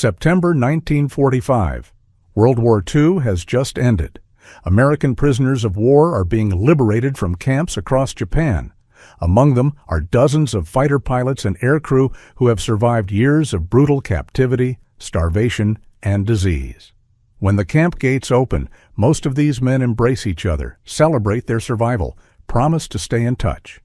September 1945. World War II has just ended. American prisoners of war are being liberated from camps across Japan. Among them are dozens of fighter pilots and aircrew who have survived years of brutal captivity, starvation, and disease. When the camp gates open, most of these men embrace each other, celebrate their survival, promise to stay in touch.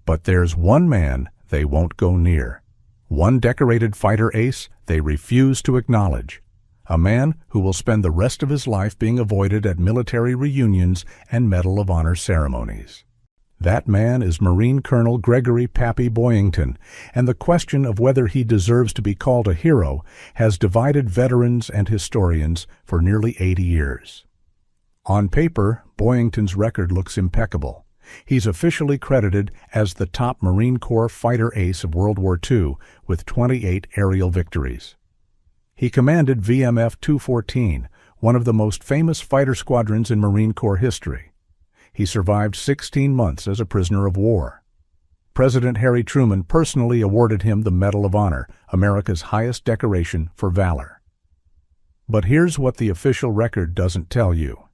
But there's one man they won't go near. One decorated fighter ace they refuse to acknowledge. A man who will spend the rest of his life being avoided at military reunions and Medal of Honor ceremonies. That man is Marine Colonel Gregory Pappy Boyington, and the question of whether he deserves to be called a hero has divided veterans and historians for nearly 80 years. On paper, Boyington's record looks impeccable. He's officially credited as the top Marine Corps fighter ace of World War II with 28 aerial victories. He commanded VMF 214, one of the most famous fighter squadrons in Marine Corps history. He survived 16 months as a prisoner of war. President Harry Truman personally awarded him the Medal of Honor, America's highest decoration for valor. But here's what the official record doesn't tell you.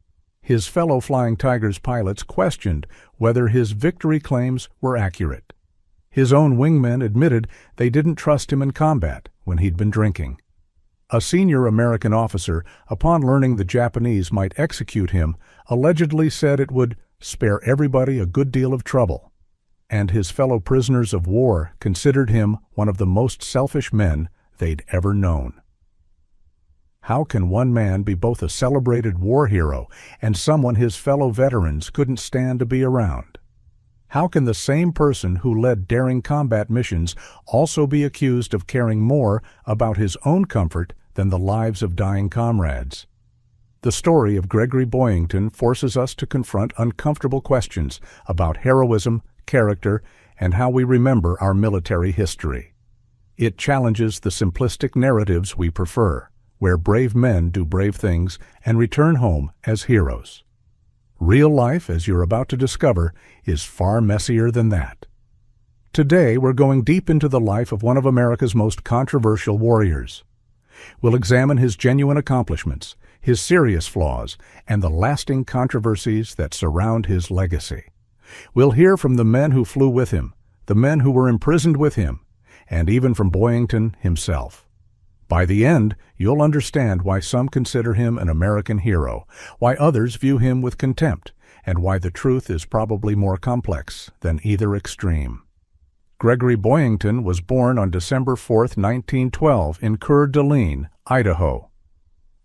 His fellow Flying Tigers pilots questioned whether his victory claims were accurate. His own wingmen admitted they didn't trust him in combat when he'd been drinking. A senior American officer, upon learning the Japanese might execute him, allegedly said it would spare everybody a good deal of trouble, and his fellow prisoners of war considered him one of the most selfish men they'd ever known. How can one man be both a celebrated war hero and someone his fellow veterans couldn't stand to be around? How can the same person who led daring combat missions also be accused of caring more about his own comfort than the lives of dying comrades? The story of Gregory Boyington forces us to confront uncomfortable questions about heroism, character, and how we remember our military history. It challenges the simplistic narratives we prefer, where brave men do brave things and return home as heroes. Real life, as you're about to discover, is far messier than that. Today, we're going deep into the life of one of America's most controversial warriors. We'll examine his genuine accomplishments, his serious flaws, and the lasting controversies that surround his legacy. We'll hear from the men who flew with him, the men who were imprisoned with him, and even from Boyington himself. By the end, you'll understand why some consider him an American hero, why others view him with contempt, and why the truth is probably more complex than either extreme. Gregory Boyington was born on December 4, 1912, in Coeur d'Alene, Idaho.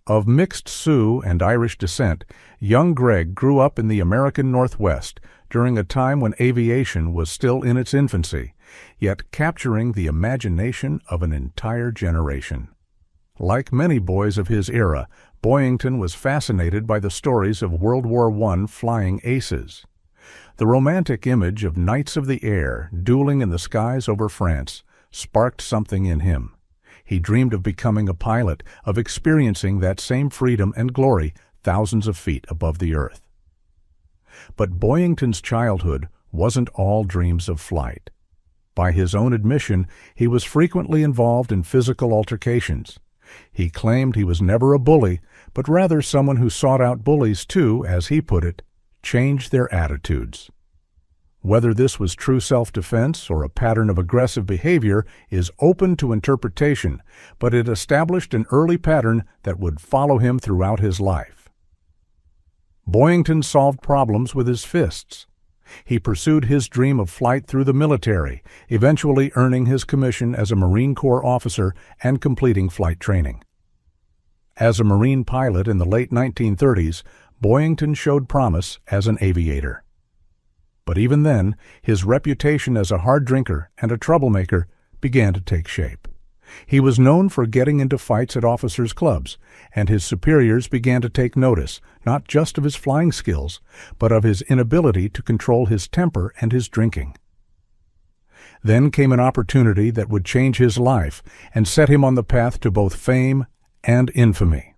Of mixed Sioux and Irish descent, young Greg grew up in the American Northwest during a time when aviation was still in its infancy, yet capturing the imagination of an entire generation. Like many boys of his era, Boyington was fascinated by the stories of World War I flying aces. The romantic image of knights of the air dueling in the skies over France sparked something in him. He dreamed of becoming a pilot, of experiencing that same freedom and glory thousands of feet above the earth. But Boyington's childhood wasn't all dreams of flight. By his own admission, he was frequently involved in physical altercations. He claimed he was never a bully, but rather someone who sought out bullies to, as he put it, change their attitudes. Whether this was true self-defense or a pattern of aggressive behavior is open to interpretation, but it established an early pattern that would follow him throughout his life. Boyington solved problems with his fists. He pursued his dream of flight through the military, eventually earning his commission as a Marine Corps officer and completing flight training. As a Marine pilot in the late 1930s, Boyington showed promise as an aviator. But even then, his reputation as a hard drinker and a troublemaker began to take shape. He was known for getting into fights at officers' clubs, and his superiors began to take notice, not just of his flying skills, but of his inability to control his temper and his drinking. Then came an opportunity that would change his life and set him on the path to both fame and infamy.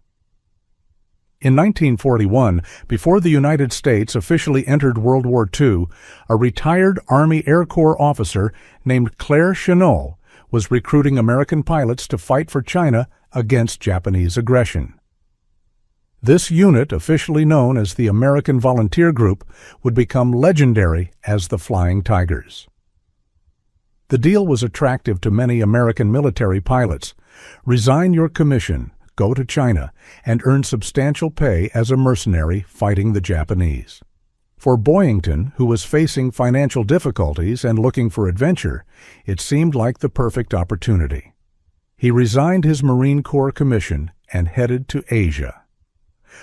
In 1941, before the United States officially entered World War II, a retired Army Air Corps officer named Chennault was recruiting American pilots to fight for China against Japanese aggression. This unit, officially known as the American Volunteer Group, would become legendary as the Flying Tigers. The deal was attractive to many American military pilots. Resign your commission, go to China, and earn substantial pay as a mercenary fighting the Japanese. For Boyington, who was facing financial difficulties and looking for adventure, it seemed like the perfect opportunity. He resigned his Marine Corps commission and headed to Asia.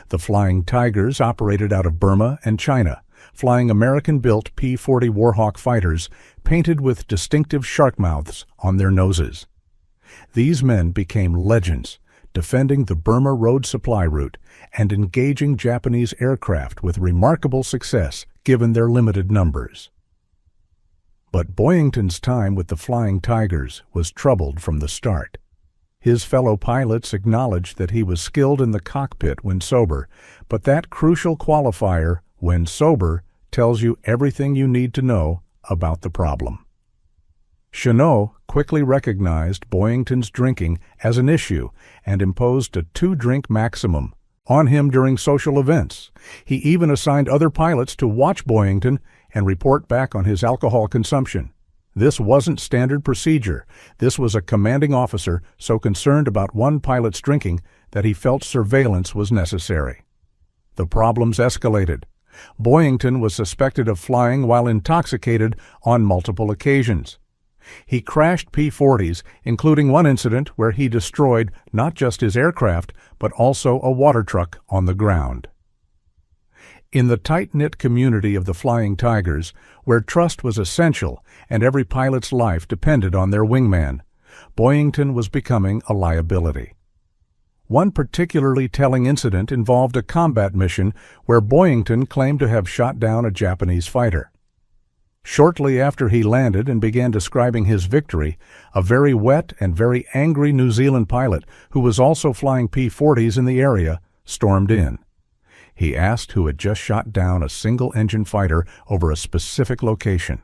The Flying Tigers operated out of Burma and China, flying American-built P-40 Warhawk fighters painted with distinctive shark mouths on their noses. These men became legends, defending the Burma road supply route and engaging Japanese aircraft with remarkable success given their limited numbers. But Boyington's time with the Flying Tigers was troubled from the start. His fellow pilots acknowledged that he was skilled in the cockpit when sober, but that crucial qualifier, when sober, tells you everything you need to know about the problem. Chennault quickly recognized Boyington's drinking as an issue and imposed a 2-drink maximum on him during social events. He even assigned other pilots to watch Boyington and report back on his alcohol consumption. This wasn't standard procedure. This was a commanding officer so concerned about one pilot's drinking that he felt surveillance was necessary. The problems escalated. Boyington was suspected of flying while intoxicated on multiple occasions. He crashed P-40s, including one incident where he destroyed not just his aircraft, but also a water truck on the ground. In the tight-knit community of the Flying Tigers, where trust was essential and every pilot's life depended on their wingman, Boyington was becoming a liability. One particularly telling incident involved a combat mission where Boyington claimed to have shot down a Japanese fighter. Shortly after he landed and began describing his victory, a very wet and very angry New Zealand pilot, who was also flying P-40s in the area, stormed in. He asked who had just shot down a single-engine fighter over a specific location.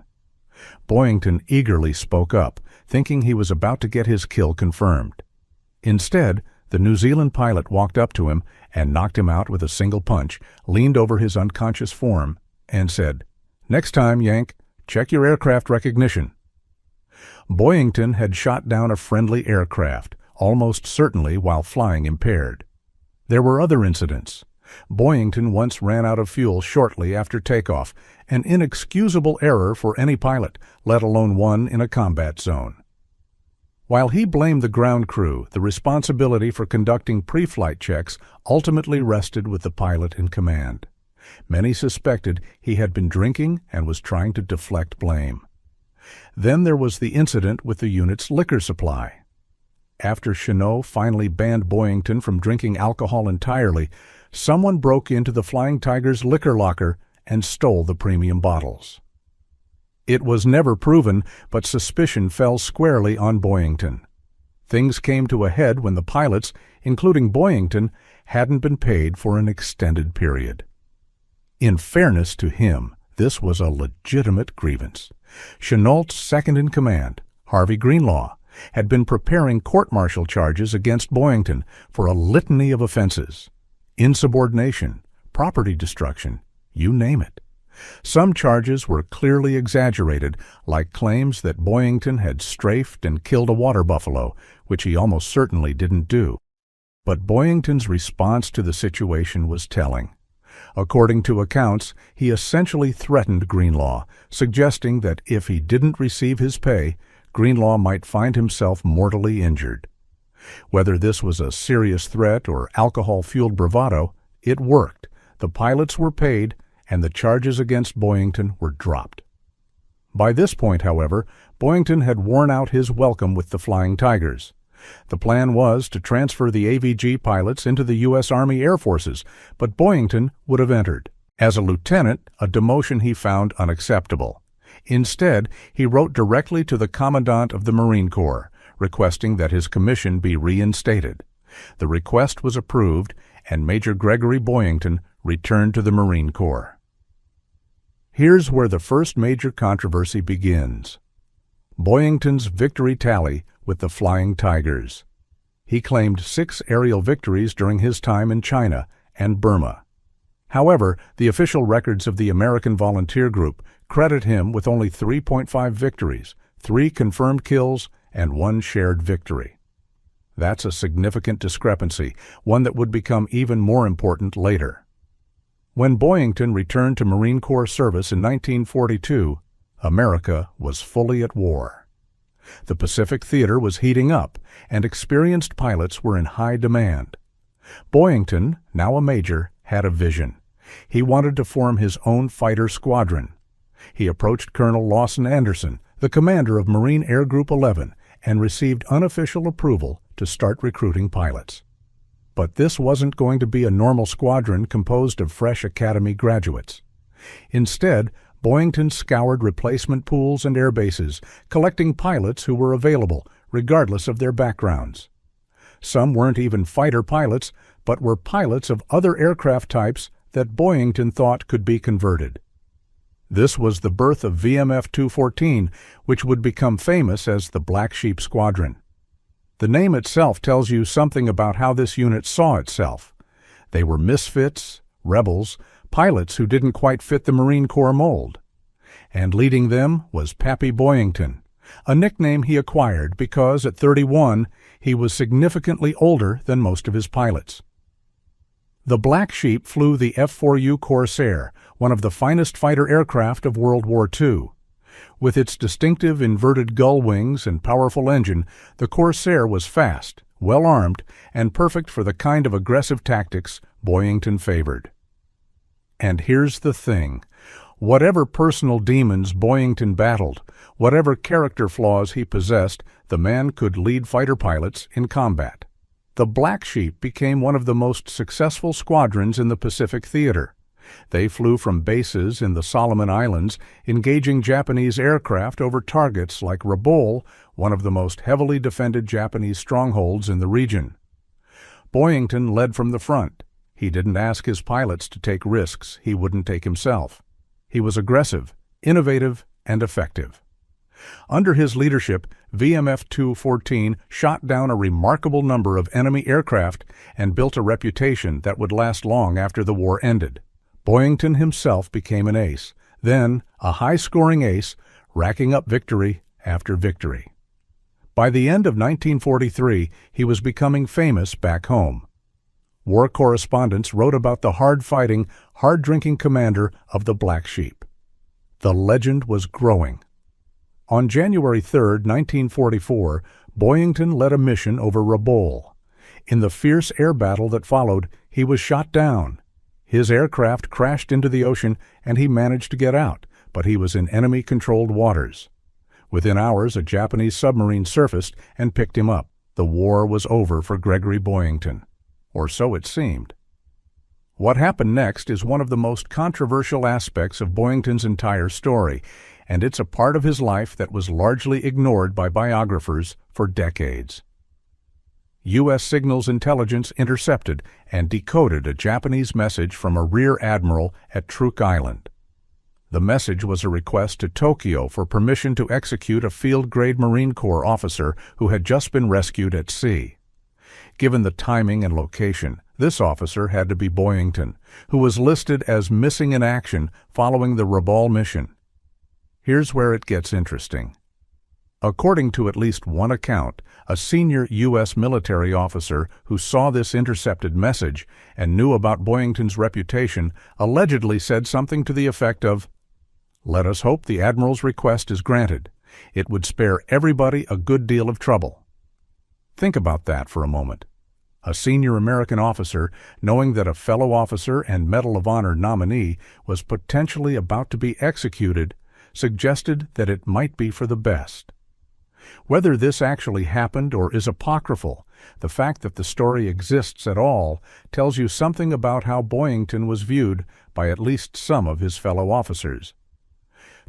Boyington eagerly spoke up, thinking he was about to get his kill confirmed. Instead, the New Zealand pilot walked up to him and knocked him out with a single punch, leaned over his unconscious form, and said, "Next time, Yank, check your aircraft recognition." Boyington had shot down a friendly aircraft, almost certainly while flying impaired. There were other incidents. Boyington once ran out of fuel shortly after takeoff, an inexcusable error for any pilot, let alone one in a combat zone. While he blamed the ground crew, the responsibility for conducting pre-flight checks ultimately rested with the pilot in command. Many suspected he had been drinking and was trying to deflect blame. Then there was the incident with the unit's liquor supply. After Chennault finally banned Boyington from drinking alcohol entirely, someone broke into the Flying Tigers' liquor locker and stole the premium bottles. It was never proven, but suspicion fell squarely on Boyington. Things came to a head when the pilots, including Boyington, hadn't been paid for an extended period. In fairness to him, this was a legitimate grievance. Chennault's second-in-command, Harvey Greenlaw, had been preparing court-martial charges against Boyington for a litany of offenses: insubordination, property destruction, you name it. Some charges were clearly exaggerated, like claims that Boyington had strafed and killed a water buffalo, which he almost certainly didn't do. But Boyington's response to the situation was telling. According to accounts, he essentially threatened Greenlaw, suggesting that if he didn't receive his pay, Greenlaw might find himself mortally injured. Whether this was a serious threat or alcohol-fueled bravado, it worked. The pilots were paid, and the charges against Boyington were dropped. By this point, however, Boyington had worn out his welcome with the Flying Tigers. The plan was to transfer the AVG pilots into the U.S. Army Air Forces, but Boyington would have entered. As a lieutenant, a demotion he found unacceptable. Instead, he wrote directly to the Commandant of the Marine Corps, requesting that his commission be reinstated. The request was approved, and Major Gregory Boyington returned to the Marine Corps. Here's where the first major controversy begins. Boyington's victory tally with the Flying Tigers. He claimed 6 aerial victories during his time in China and Burma. However, the official records of the American Volunteer Group credit him with only 3.5 victories, 3 confirmed kills, and 1 shared victory. That's a significant discrepancy, one that would become even more important later. When Boyington returned to Marine Corps service in 1942, America was fully at war. The Pacific theater was heating up, and experienced pilots were in high demand. Boyington, now a major, had a vision. He wanted to form his own fighter squadron. He approached Colonel Lawson Anderson, the commander of Marine Air Group 11, and received unofficial approval to start recruiting pilots. But this wasn't going to be a normal squadron composed of fresh academy graduates. Instead, Boyington scoured replacement pools and air bases, collecting pilots who were available, regardless of their backgrounds. Some weren't even fighter pilots, but were pilots of other aircraft types that Boyington thought could be converted. This was the birth of VMF 214, which would become famous as the Black Sheep Squadron. The name itself tells you something about how this unit saw itself. They were misfits, rebels, pilots who didn't quite fit the Marine Corps mold. And leading them was Pappy Boyington, a nickname he acquired because at 31 he was significantly older than most of his pilots. The Black Sheep flew the F4U Corsair, one of the finest fighter aircraft of World War II. With its distinctive inverted gull wings and powerful engine, the Corsair was fast, well-armed, and perfect for the kind of aggressive tactics Boyington favored. And here's the thing. Whatever personal demons Boyington battled, whatever character flaws he possessed, the man could lead fighter pilots in combat. The Black Sheep became one of the most successful squadrons in the Pacific theater. They flew from bases in the Solomon Islands, engaging Japanese aircraft over targets like Rabaul, one of the most heavily defended Japanese strongholds in the region. Boyington led from the front. He didn't ask his pilots to take risks he wouldn't take himself. He was aggressive, innovative, and effective. Under his leadership, VMF 214 shot down a remarkable number of enemy aircraft and built a reputation that would last long after the war ended. Boyington himself became an ace, then a high-scoring ace, racking up victory after victory. By the end of 1943, he was becoming famous back home. War correspondents wrote about the hard-fighting, hard-drinking commander of the Black Sheep. The legend was growing. On January 3, 1944, Boyington led a mission over Rabaul. In the fierce air battle that followed, he was shot down. His aircraft crashed into the ocean and he managed to get out, but he was in enemy-controlled waters. Within hours, a Japanese submarine surfaced and picked him up. The war was over for Gregory Boyington. Or so it seemed. What happened next is one of the most controversial aspects of Boyington's entire story, and it's a part of his life that was largely ignored by biographers for decades. U.S. signals intelligence intercepted and decoded a Japanese message from a rear admiral at Truk Island. The message was a request to Tokyo for permission to execute a field-grade Marine Corps officer who had just been rescued at sea. Given the timing and location, this officer had to be Boyington, who was listed as missing in action following the Rabaul mission. Here's where it gets interesting. According to at least one account, a senior U.S. military officer who saw this intercepted message and knew about Boyington's reputation allegedly said something to the effect of, "Let us hope the Admiral's request is granted. It would spare everybody a good deal of trouble." Think about that for a moment. A senior American officer, knowing that a fellow officer and Medal of Honor nominee was potentially about to be executed, suggested that it might be for the best. Whether this actually happened or is apocryphal, the fact that the story exists at all tells you something about how Boyington was viewed by at least some of his fellow officers.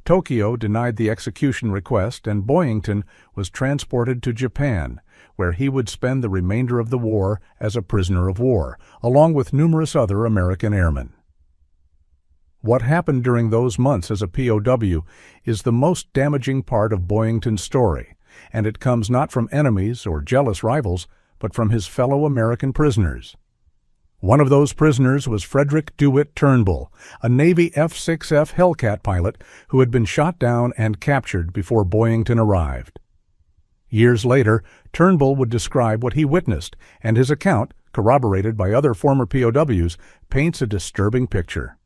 Tokyo denied the execution request and Boyington was transported to Japan, where he would spend the remainder of the war as a prisoner of war, along with numerous other American airmen. What happened during those months as a POW is the most damaging part of Boyington's story, and it comes not from enemies or jealous rivals, but from his fellow American prisoners. One of those prisoners was Frederick DeWitt Turnbull, a Navy F-6F Hellcat pilot who had been shot down and captured before Boyington arrived. Years later, Turnbull would describe what he witnessed, and his account, corroborated by other former POWs, paints a disturbing picture.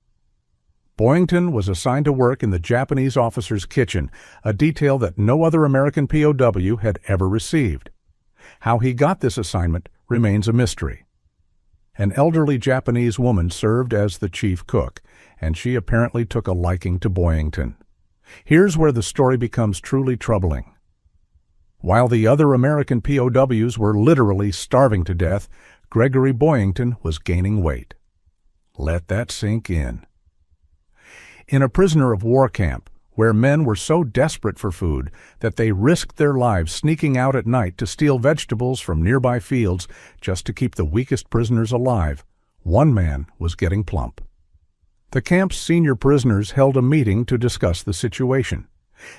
Boyington was assigned to work in the Japanese officer's kitchen, a detail that no other American POW had ever received. How he got this assignment remains a mystery. An elderly Japanese woman served as the chief cook, and she apparently took a liking to Boyington. Here's where the story becomes truly troubling. While the other American POWs were literally starving to death, Gregory Boyington was gaining weight. Let that sink in. In a prisoner of war camp, where men were so desperate for food that they risked their lives sneaking out at night to steal vegetables from nearby fields just to keep the weakest prisoners alive, one man was getting plump. The camp's senior prisoners held a meeting to discuss the situation.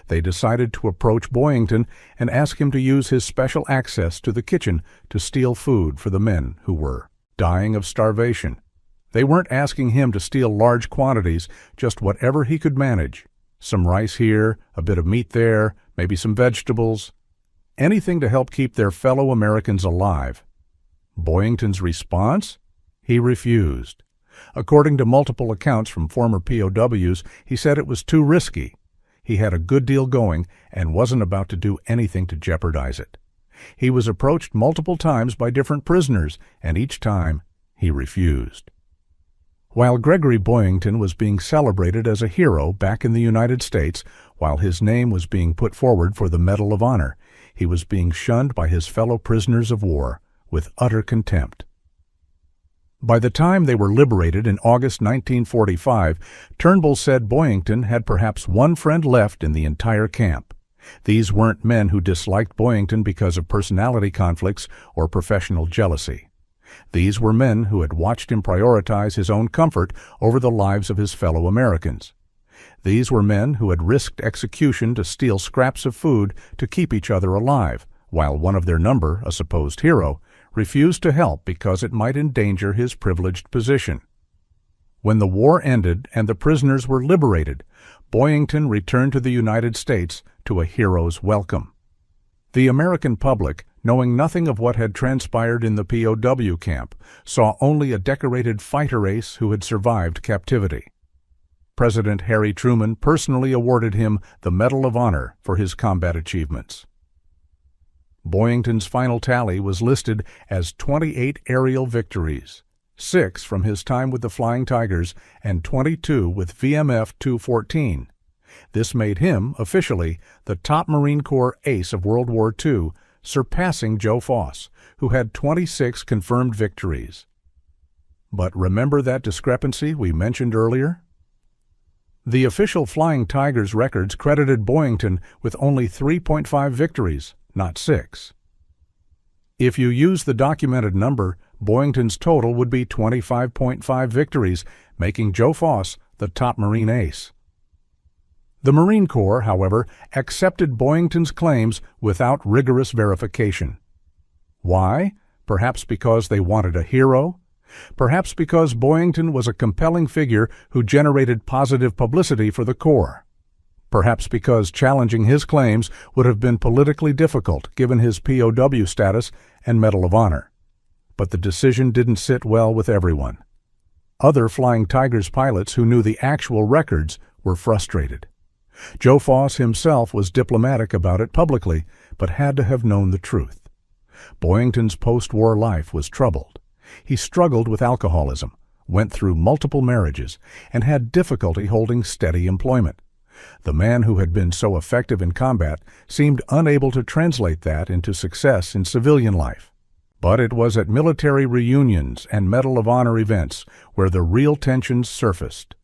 They decided to approach Boyington and ask him to use his special access to the kitchen to steal food for the men who were dying of starvation. They weren't asking him to steal large quantities, just whatever he could manage. Some rice here, a bit of meat there, maybe some vegetables. Anything to help keep their fellow Americans alive. Boyington's response? He refused. According to multiple accounts from former POWs, he said it was too risky. He had a good deal going and wasn't about to do anything to jeopardize it. He was approached multiple times by different prisoners, and each time he refused. While Gregory Boyington was being celebrated as a hero back in the United States, while his name was being put forward for the Medal of Honor, he was being shunned by his fellow prisoners of war with utter contempt. By the time they were liberated in August 1945, Turnbull said Boyington had perhaps one friend left in the entire camp. These weren't men who disliked Boyington because of personality conflicts or professional jealousy. These were men who had watched him prioritize his own comfort over the lives of his fellow Americans. These were men who had risked execution to steal scraps of food to keep each other alive, while one of their number, a supposed hero, refused to help because it might endanger his privileged position. When the war ended and the prisoners were liberated, Boyington returned to the United States to a hero's welcome. The American public, knowing nothing of what had transpired in the POW camp, saw only a decorated fighter ace who had survived captivity. President Harry Truman personally awarded him the Medal of Honor for his combat achievements. Boyington's final tally was listed as 28 aerial victories, 6 from his time with the Flying Tigers and 22 with VMF 214. This made him, officially, the top Marine Corps ace of World War II, surpassing Joe Foss, who had 26 confirmed victories. But remember that discrepancy we mentioned earlier? The official Flying Tigers records credited Boyington with only 3.5 victories, not 6. If you use the documented number, Boyington's total would be 25.5 victories, making Joe Foss the top Marine ace. The Marine Corps, however, accepted Boyington's claims without rigorous verification. Why? Perhaps because they wanted a hero? Perhaps because Boyington was a compelling figure who generated positive publicity for the Corps? Perhaps because challenging his claims would have been politically difficult given his POW status and Medal of Honor. But the decision didn't sit well with everyone. Other Flying Tigers pilots who knew the actual records were frustrated. Joe Foss himself was diplomatic about it publicly, but had to have known the truth. Boyington's post-war life was troubled. He struggled with alcoholism, went through multiple marriages, and had difficulty holding steady employment. The man who had been so effective in combat seemed unable to translate that into success in civilian life. But it was at military reunions and Medal of Honor events where the real tensions surfaced.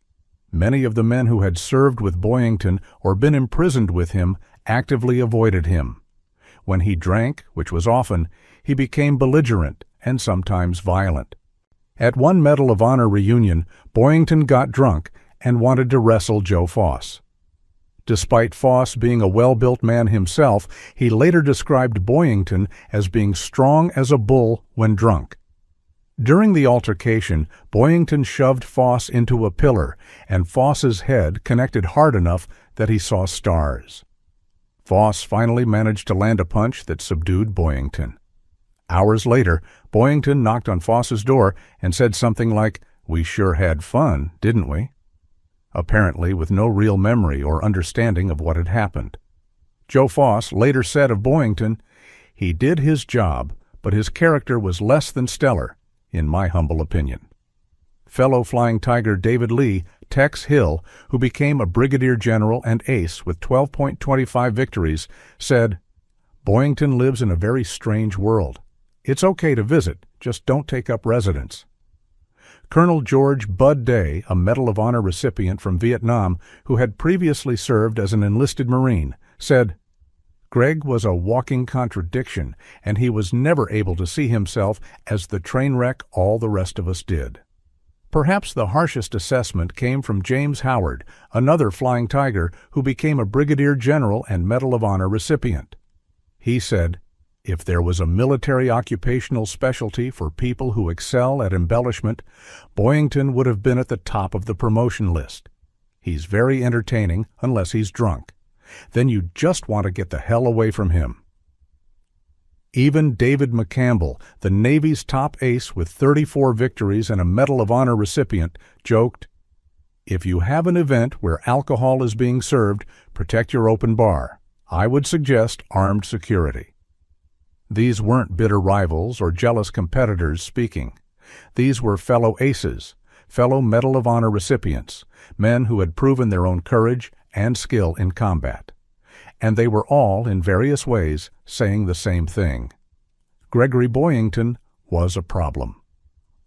Many of the men who had served with Boyington or been imprisoned with him actively avoided him. When he drank, which was often, he became belligerent and sometimes violent. At one Medal of Honor reunion, Boyington got drunk and wanted to wrestle Joe Foss. Despite Foss being a well-built man himself, he later described Boyington as being strong as a bull when drunk. During the altercation, Boyington shoved Foss into a pillar, and Foss's head connected hard enough that he saw stars. Foss finally managed to land a punch that subdued Boyington. Hours later, Boyington knocked on Foss's door and said something like, "We sure had fun, didn't we?" apparently with no real memory or understanding of what had happened. Joe Foss later said of Boyington, "He did his job, but his character was less than stellar, in my humble opinion." Fellow Flying Tiger David Lee, Tex Hill, who became a brigadier general and ace with 12.25 victories, said, "Boyington lives in a very strange world. It's okay to visit, just don't take up residence." Colonel George Bud Day, a Medal of Honor recipient from Vietnam who had previously served as an enlisted Marine, said, "Greg was a walking contradiction, and he was never able to see himself as the train wreck all the rest of us did." Perhaps the harshest assessment came from James Howard, another Flying Tiger who became a brigadier general and Medal of Honor recipient. He said, "If there was a military occupational specialty for people who excel at embellishment, Boyington would have been at the top of the promotion list. He's very entertaining unless he's drunk. Then you just want to get the hell away from him." Even David McCampbell, the Navy's top ace with 34 victories and a Medal of Honor recipient, joked, "If you have an event where alcohol is being served, protect your open bar. I would suggest armed security." These weren't bitter rivals or jealous competitors speaking. These were fellow aces, fellow Medal of Honor recipients, men who had proven their own courage and skill in combat. And they were all, in various ways, saying the same thing. Gregory Boyington was a problem.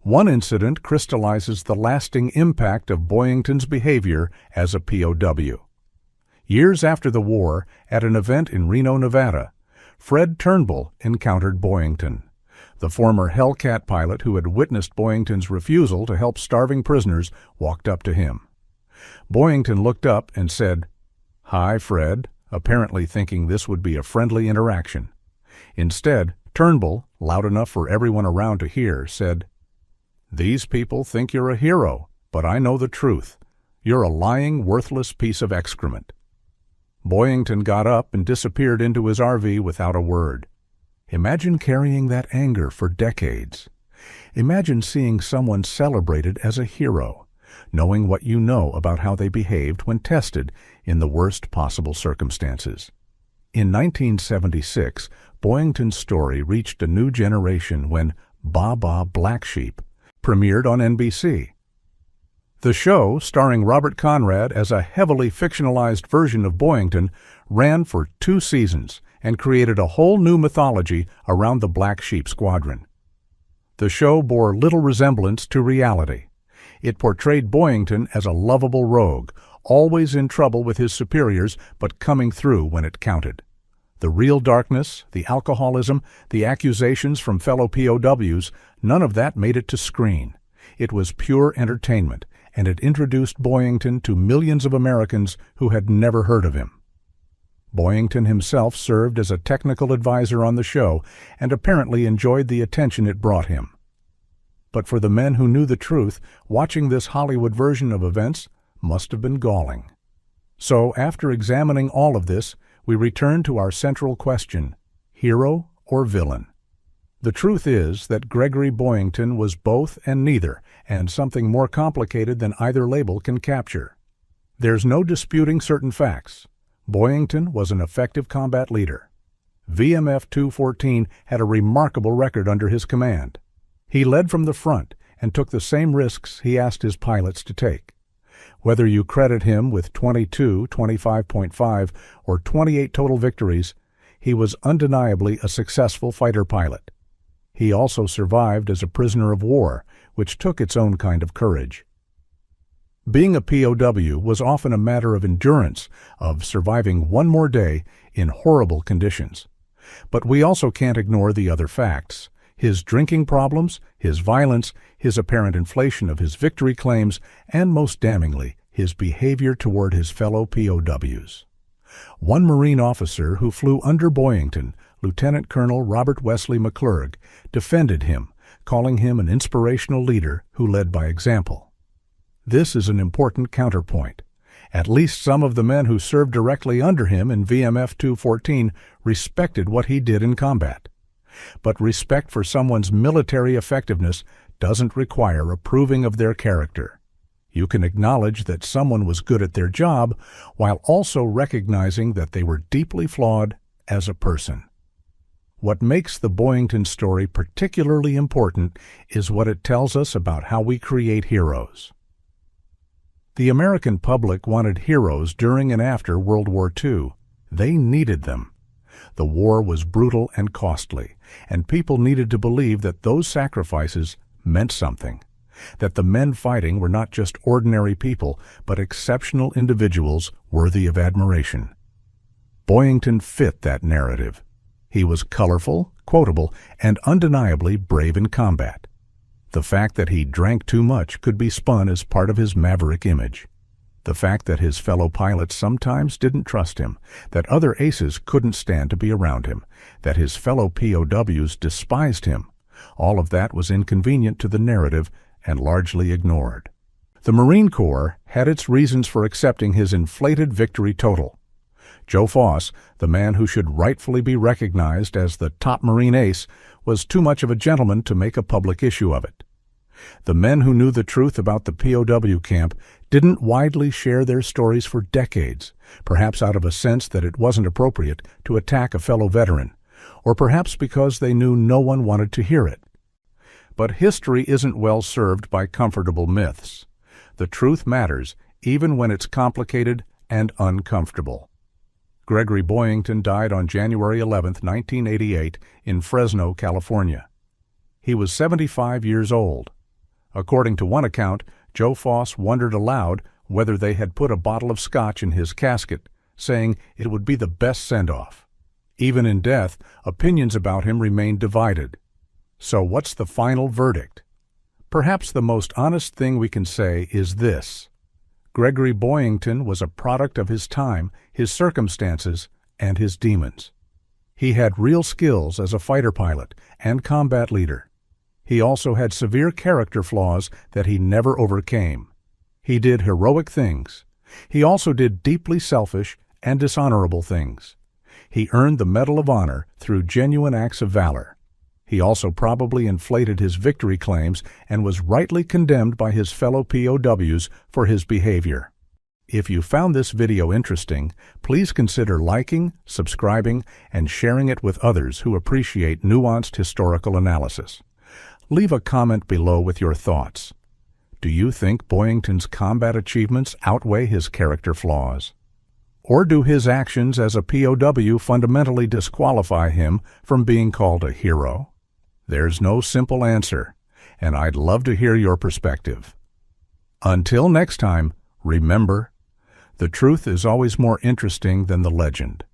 One incident crystallizes the lasting impact of Boyington's behavior as a POW. Years after the war, at an event in Reno, Nevada, Fred Turnbull encountered Boyington. The former Hellcat pilot who had witnessed Boyington's refusal to help starving prisoners walked up to him. Boyington looked up and said, "Hi, Fred," apparently thinking this would be a friendly interaction. Instead, Turnbull, loud enough for everyone around to hear, said, "These people think you're a hero, but I know the truth. You're a lying, worthless piece of excrement." Boyington got up and disappeared into his RV without a word. Imagine carrying that anger for decades. Imagine seeing someone celebrated as a hero, knowing what you know about how they behaved when tested in the worst possible circumstances. In 1976, Boyington's story reached a new generation when Baa Black Sheep premiered on NBC. The show, starring Robert Conrad as a heavily fictionalized version of Boyington, ran for 2 seasons and created a whole new mythology around the Black Sheep Squadron. The show bore little resemblance to reality. It portrayed Boyington as a lovable rogue, always in trouble with his superiors but coming through when it counted. The real darkness, the alcoholism, the accusations from fellow POWs, none of that made it to screen. It was pure entertainment, and it introduced Boyington to millions of Americans who had never heard of him. Boyington himself served as a technical advisor on the show and apparently enjoyed the attention it brought him. But for the men who knew the truth, watching this Hollywood version of events must have been galling. So, after examining all of this, we return to our central question: hero or villain? The truth is that Gregory Boyington was both and neither, and something more complicated than either label can capture. There's no disputing certain facts. Boyington was an effective combat leader. VMF 214 had a remarkable record under his command. He led from the front and took the same risks he asked his pilots to take. Whether you credit him with 22, 25.5, or 28 total victories, he was undeniably a successful fighter pilot. He also survived as a prisoner of war, which took its own kind of courage. Being a POW was often a matter of endurance, of surviving one more day in horrible conditions. But we also can't ignore the other facts: his drinking problems, his violence, his apparent inflation of his victory claims, and most damningly, his behavior toward his fellow POWs. One Marine officer who flew under Boyington, Lieutenant Colonel Robert Wesley McClurg, defended him, calling him an inspirational leader who led by example. This is an important counterpoint. At least some of the men who served directly under him in VMF 214 respected what he did in combat. But respect for someone's military effectiveness doesn't require approving of their character. You can acknowledge that someone was good at their job while also recognizing that they were deeply flawed as a person. What makes the Boyington story particularly important is what it tells us about how we create heroes. The American public wanted heroes during and after World War II. They needed them. The war was brutal and costly, and people needed to believe that those sacrifices meant something, that the men fighting were not just ordinary people, but exceptional individuals worthy of admiration. Boyington fit that narrative. He was colorful, quotable, and undeniably brave in combat. The fact that he drank too much could be spun as part of his maverick image. The fact that his fellow pilots sometimes didn't trust him, that other aces couldn't stand to be around him, that his fellow POWs despised him, all of that was inconvenient to the narrative and largely ignored. The Marine Corps had its reasons for accepting his inflated victory total. Joe Foss, the man who should rightfully be recognized as the top Marine ace, was too much of a gentleman to make a public issue of it. The men who knew the truth about the POW camp didn't widely share their stories for decades, perhaps out of a sense that it wasn't appropriate to attack a fellow veteran, or perhaps because they knew no one wanted to hear it. But history isn't well served by comfortable myths. The truth matters, even when it's complicated and uncomfortable. Gregory Boyington died on January 11, 1988, in Fresno, California. He was 75 years old. According to one account, Joe Foss wondered aloud whether they had put a bottle of scotch in his casket, saying it would be the best send-off. Even in death, opinions about him remained divided. So what's the final verdict? Perhaps the most honest thing we can say is this: Gregory Boyington was a product of his time, his circumstances, and his demons. He had real skills as a fighter pilot and combat leader. He also had severe character flaws that he never overcame. He did heroic things. He also did deeply selfish and dishonorable things. He earned the Medal of Honor through genuine acts of valor. He also probably inflated his victory claims and was rightly condemned by his fellow POWs for his behavior. If you found this video interesting, please consider liking, subscribing, and sharing it with others who appreciate nuanced historical analysis. Leave a comment below with your thoughts. Do you think Boyington's combat achievements outweigh his character flaws? Or do his actions as a POW fundamentally disqualify him from being called a hero? There's no simple answer, and I'd love to hear your perspective. Until next time, remember, the truth is always more interesting than the legend.